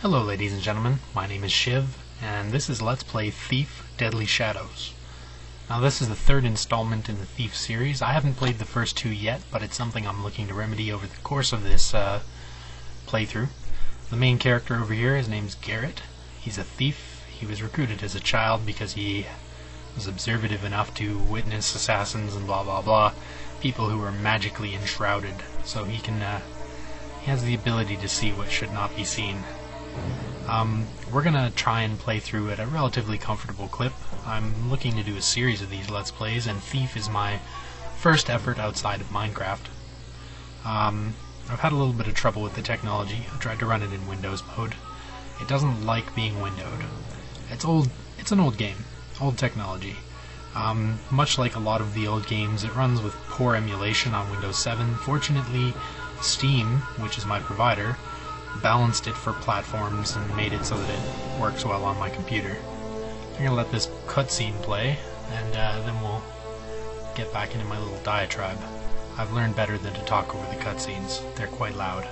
Hello ladies and gentlemen, my name is Shiv, and this is Let's Play Thief Deadly Shadows. Now this is the third installment in the Thief series. I haven't played the first two yet, but it's something I'm looking to remedy over the course of this playthrough. The main character over here, his name's Garrett. He's a thief. He was recruited as a child because he was observative enough to witness assassins and blah blah blah, people who were magically enshrouded, so he has the ability to see what should not be seen. We're gonna try and play through at a relatively comfortable clip. I'm looking to do a series of these Let's Plays, and Thief is my first effort outside of Minecraft. I've had a little bit of trouble with the technology. I tried to run it in Windows mode. It doesn't like being windowed. It's an old game, old technology. Much like a lot of the old games, it runs with poor emulation on Windows 7. Fortunately, Steam, which is my provider, balanced it for platforms and made it so that it works well on my computer. I'm going to let this cutscene play, and then we'll get back into my little diatribe. I've learned better than to talk over the cutscenes. They're quite loud.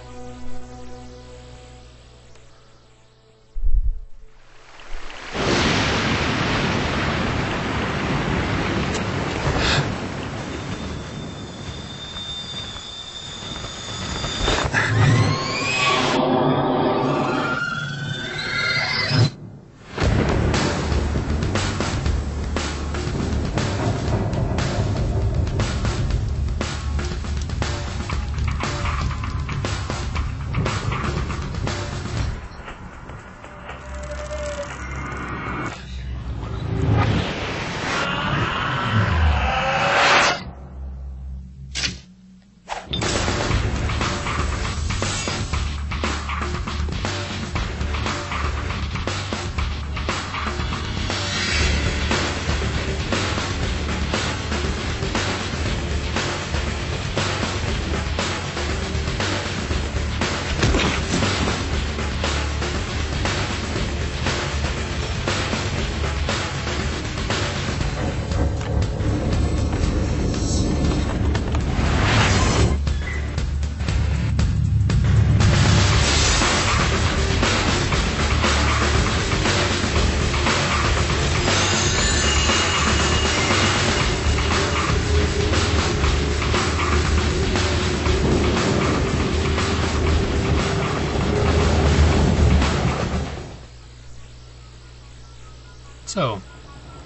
So,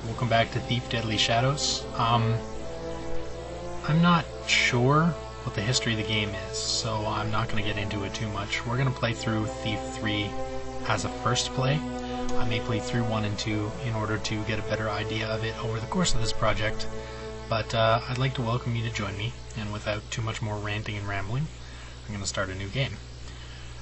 welcome back to Thief Deadly Shadows. I'm not sure what the history of the game is, so I'm not going to get into it too much. We're going to play through Thief 3 as a first play. I may play through 1 and 2 in order to get a better idea of it over the course of this project, but I'd like to welcome you to join me, and without too much more ranting and rambling, I'm going to start a new game.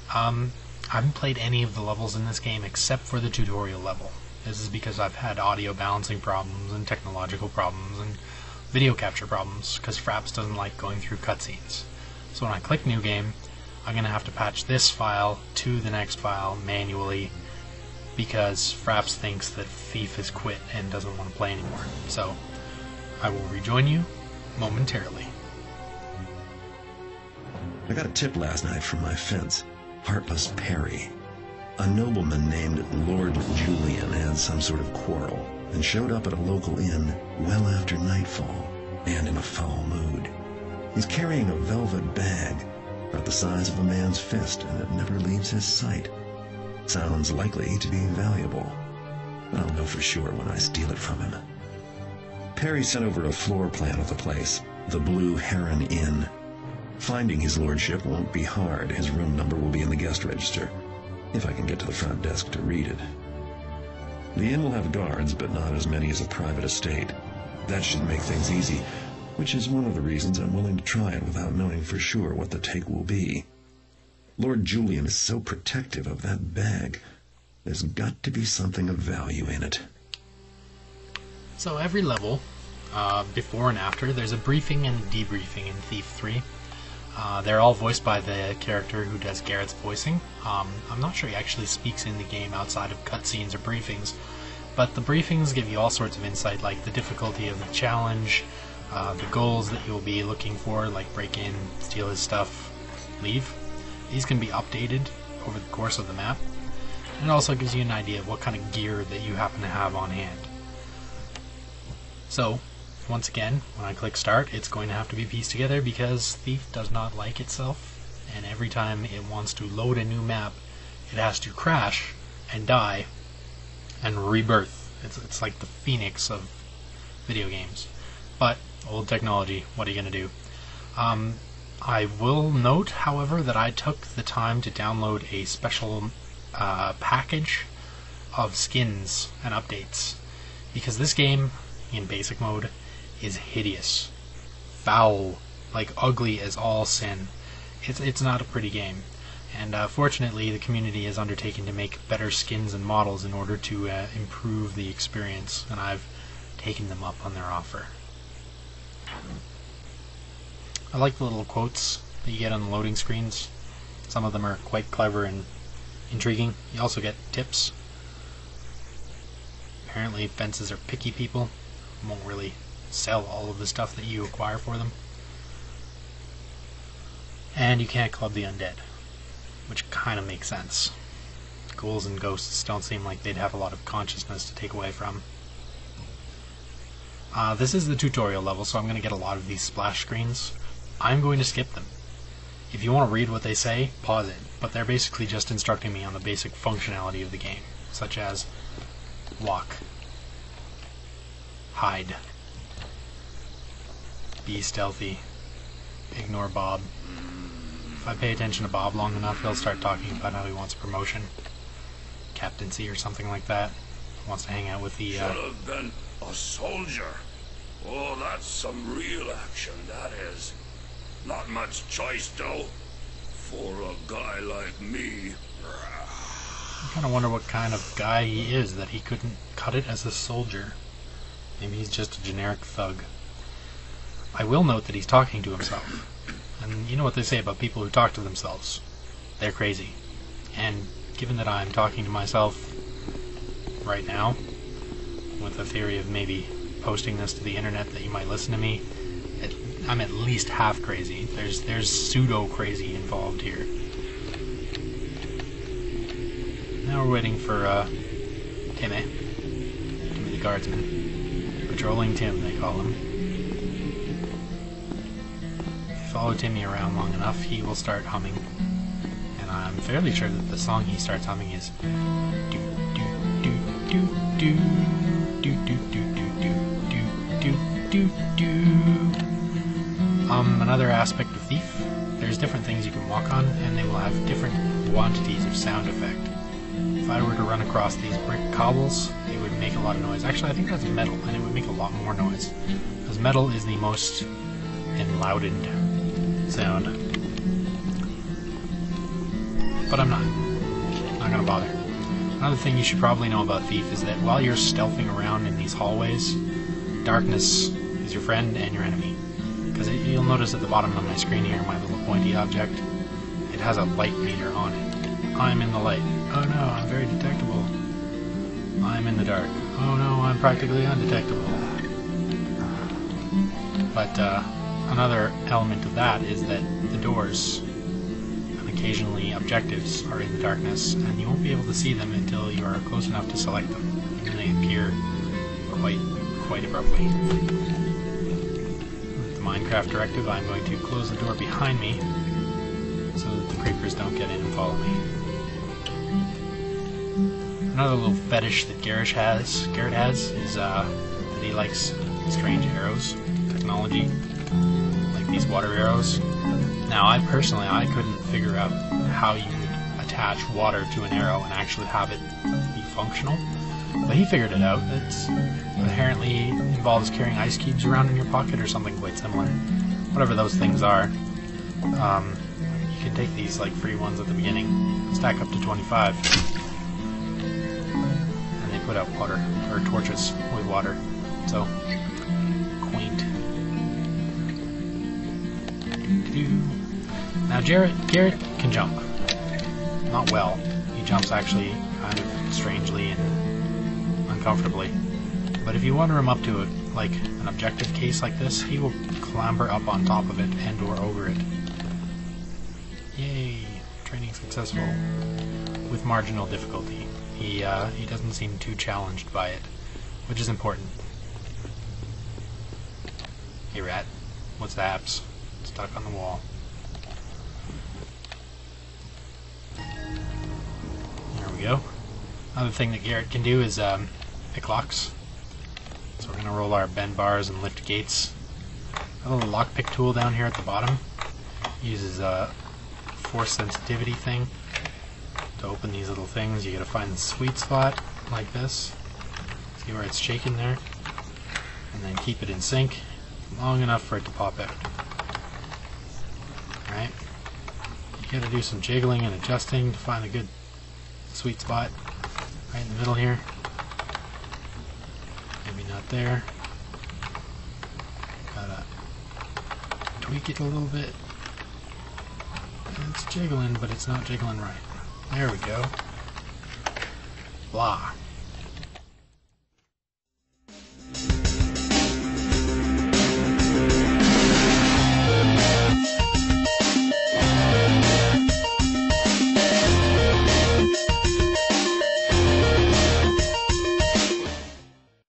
I haven't played any of the levels in this game except for the tutorial level. This is because I've had audio balancing problems and technological problems and video capture problems, because Fraps doesn't like going through cutscenes. So when I click New Game, I'm going to have to patch this file to the next file manually, because Fraps thinks that Thief has quit and doesn't want to play anymore. So I will rejoin you momentarily. I got a tip last night from my fence. Heartless Perry. A nobleman named Lord Julian had some sort of quarrel and showed up at a local inn well after nightfall and in a foul mood. He's carrying a velvet bag about the size of a man's fist, and it never leaves his sight. Sounds likely to be valuable. I'll know for sure when I steal it from him. Perry sent over a floor plan of the place, the Blue Heron Inn. Finding his lordship won't be hard. His room number will be in the guest register, if I can get to the front desk to read it. The inn will have guards, but not as many as a private estate. That should make things easy, which is one of the reasons I'm willing to try it without knowing for sure what the take will be. Lord Julian is so protective of that bag. There's got to be something of value in it. So every level, before and after, there's a briefing and a debriefing in Thief 3. They're all voiced by the character who does Garrett's voicing. I'm not sure he actually speaks in the game outside of cutscenes or briefings, but the briefings give you all sorts of insight, like the difficulty of the challenge, the goals that you'll be looking for, like break in, steal his stuff, leave. These can be updated over the course of the map. And it also gives you an idea of what kind of gear that you happen to have on hand. So, once again, when I click start, it's going to have to be pieced together because Thief does not like itself, and every time it wants to load a new map, it has to crash and die and rebirth. It's like the phoenix of video games. But, old technology, what are you going to do? I will note, however, that I took the time to download a special package of skins and updates, because this game, in basic mode, is hideous, foul, like ugly as all sin. It's not a pretty game, and fortunately the community has undertaken to make better skins and models in order to improve the experience, and I've taken them up on their offer. I like the little quotes that you get on the loading screens. Some of them are quite clever and intriguing. You also get tips. Apparently fences are picky people, won't really sell all of the stuff that you acquire for them. And you can't club the undead, which kind of makes sense. Ghouls and ghosts don't seem like they'd have a lot of consciousness to take away from. This is the tutorial level, so I'm going to get a lot of these splash screens. I'm going to skip them. If you want to read what they say, pause it, but they're basically just instructing me on the basic functionality of the game, such as walk, hide, be stealthy, ignore Bob. If I pay attention to Bob long enough, he'll start talking about how he wants a promotion, captaincy or something like that. He wants to hang out with the Should have been a soldier. Oh, that's some real action, that is. Not much choice, though, for a guy like me. I kind of wonder what kind of guy he is that he couldn't cut it as a soldier. Maybe he's just a generic thug. I will note that he's talking to himself. And you know what they say about people who talk to themselves. They're crazy. And given that I'm talking to myself right now, with the theory of maybe posting this to the internet that you might listen to me, I'm at least half crazy. There's pseudo-crazy involved here. Now we're waiting for Timmy the guardsman. Patrolling Tim, they call him. If you follow Timmy around long enough, he will start humming. And I'm fairly sure that the song he starts humming is do do do do do do do do do do do do. Another aspect of Thief, there's different things you can walk on, and they will have different quantities of sound effect. If I were to run across these brick cobbles, they would make a lot of noise. Actually, I think that's metal, and it would make a lot more noise, because metal is the most enloudened sound. But I'm not gonna bother. Another thing you should probably know about Thief is that while you're stealthing around in these hallways, darkness is your friend and your enemy. Because you'll notice at the bottom of my screen here, my little pointy object, it has a light meter on it. I'm in the light. Oh no, I'm very detectable. I'm in the dark. Oh no, I'm practically undetectable. But another element of that is that the doors and occasionally objectives are in the darkness, and you won't be able to see them until you are close enough to select them. And they appear quite abruptly. Minecraft directive, I'm going to close the door behind me so that the creepers don't get in and follow me. Another little fetish that Garrett has is that he likes strange arrows, technology, like these water arrows. Now, I couldn't figure out how you would attach water to an arrow and actually have it be functional. But he figured it out. It apparently involves carrying ice cubes around in your pocket or something quite similar. Whatever those things are. You can take these like free ones at the beginning, stack up to 25, and they put out water, or torches with water. So, quaint. Now Garrett can jump. Not well. He jumps actually kind of strangely and uncomfortably. But if you wander him up to it, like an objective case like this, he will clamber up on top of it and or over it. Yay! Training successful. with marginal difficulty. He doesn't seem too challenged by it, which is important. Hey rat, what's the haps? Stuck on the wall. There we go. Another thing that Garrett can do is pick locks. So we're going to roll our bend bars and lift gates. A little lockpick tool down here at the bottom uses a force sensitivity thing to open these little things. You got to find the sweet spot like this. See where it's shaking there, and then keep it in sync long enough for it to pop out. Right? You got to do some jiggling and adjusting to find a good sweet spot right in the middle here. Maybe not there. Gotta tweak it a little bit. It's jiggling, but it's not jiggling right. There we go. Blah.